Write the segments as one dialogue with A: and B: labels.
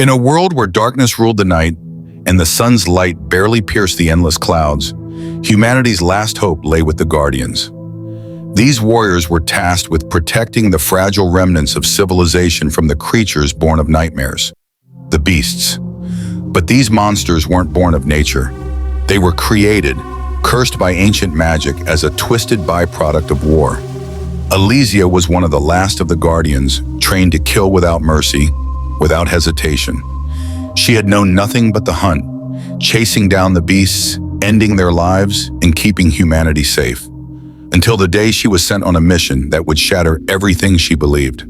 A: In a world where darkness ruled the night and the sun's light barely pierced the endless clouds, humanity's last hope lay with the Guardians. These warriors were tasked with protecting the fragile remnants of civilization from the creatures born of nightmares, the beasts. But these monsters weren't born of nature. They were created, cursed by ancient magic as a twisted byproduct of war. Elysia was one of the last of the Guardians, trained to kill without mercy, without hesitation. She had known nothing but the hunt, chasing down the beasts, ending their lives, and keeping humanity safe. Until the day she was sent on a mission that would shatter everything she believed.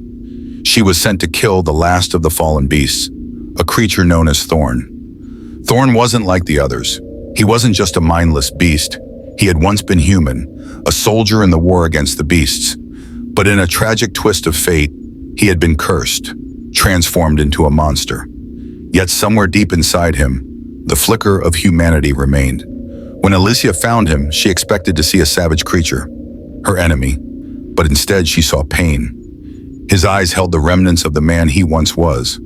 A: She was sent to kill the last of the fallen beasts, a creature known as Thorn. Thorn wasn't like the others. He wasn't just a mindless beast. He had once been human, a soldier in the war against the beasts. But in a tragic twist of fate, he had been cursed, transformed into a monster. Yet somewhere deep inside him, the flicker of humanity remained. When Elysia found him, she expected to see a savage creature, her enemy, but instead she saw pain. His eyes held the remnants of the man he once was.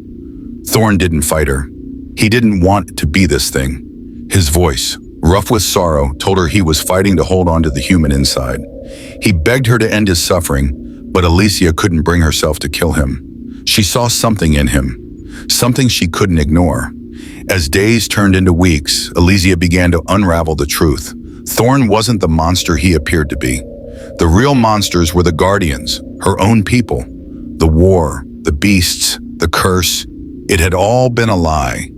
A: Thorn didn't fight her. He didn't want to be this thing. His voice, rough with sorrow, told her he was fighting to hold on to the human inside. He begged her to end his suffering, but Elysia couldn't bring herself to kill him. She saw something in him, something she couldn't ignore. As days turned into weeks, Elysia began to unravel the truth. Thorn wasn't the monster he appeared to be. The real monsters were the Guardians, her own people. The war, the beasts, the curse, it had all been a lie.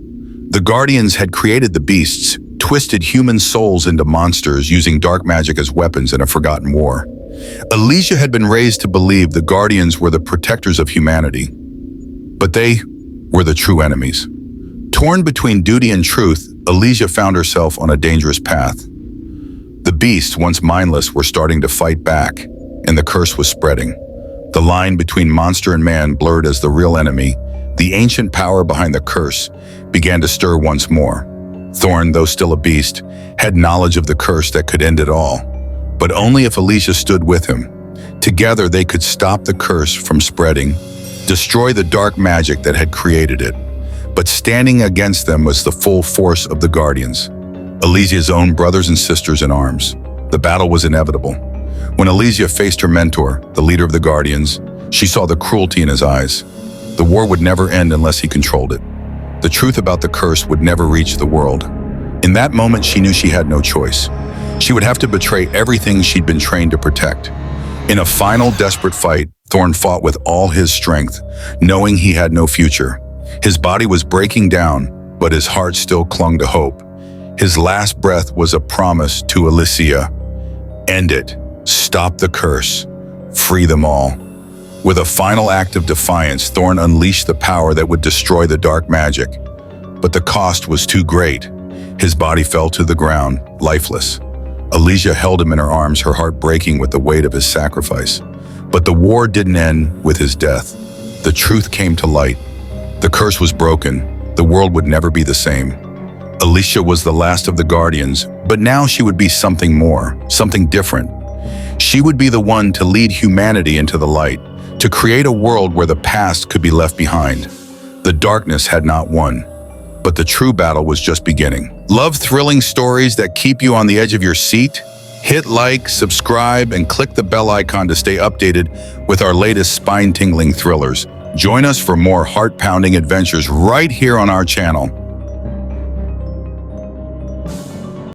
A: The Guardians had created the beasts, twisted human souls into monsters using dark magic as weapons in a forgotten war. Elysia had been raised to believe the Guardians were the protectors of humanity. But they were the true enemies. Torn between duty and truth, Elysia found herself on a dangerous path. The beasts, once mindless, were starting to fight back, and the curse was spreading. The line between monster and man blurred as the real enemy, the ancient power behind the curse, began to stir once more. Thorn, though still a beast, had knowledge of the curse that could end it all. But only if Elysia stood with him. Together they could stop the curse from spreading, destroy the dark magic that had created it. But standing against them was the full force of the Guardians, Elysia's own brothers and sisters in arms. The battle was inevitable. When Elysia faced her mentor, the leader of the Guardians, she saw the cruelty in his eyes. The war would never end unless he controlled it. The truth about the curse would never reach the world. In that moment, she knew she had no choice. She would have to betray everything she'd been trained to protect. In a final, desperate fight, Thorn fought with all his strength, knowing he had no future. His body was breaking down, but his heart still clung to hope. His last breath was a promise to Elysia. End it. Stop the curse. Free them all. With a final act of defiance, Thorn unleashed the power that would destroy the dark magic. But the cost was too great. His body fell to the ground, lifeless. Elysia held him in her arms, her heart breaking with the weight of his sacrifice. But the war didn't end with his death. The truth came to light. The curse was broken. The world would never be the same. Elysia was the last of the Guardians, but now she would be something more, something different. She would be the one to lead humanity into the light, to create a world where the past could be left behind. The darkness had not won, but the true battle was just beginning. Love thrilling stories that keep you on the edge of your seat? Hit like, subscribe, and click the bell icon to stay updated with our latest spine-tingling thrillers. Join us for more heart-pounding adventures right here on our channel.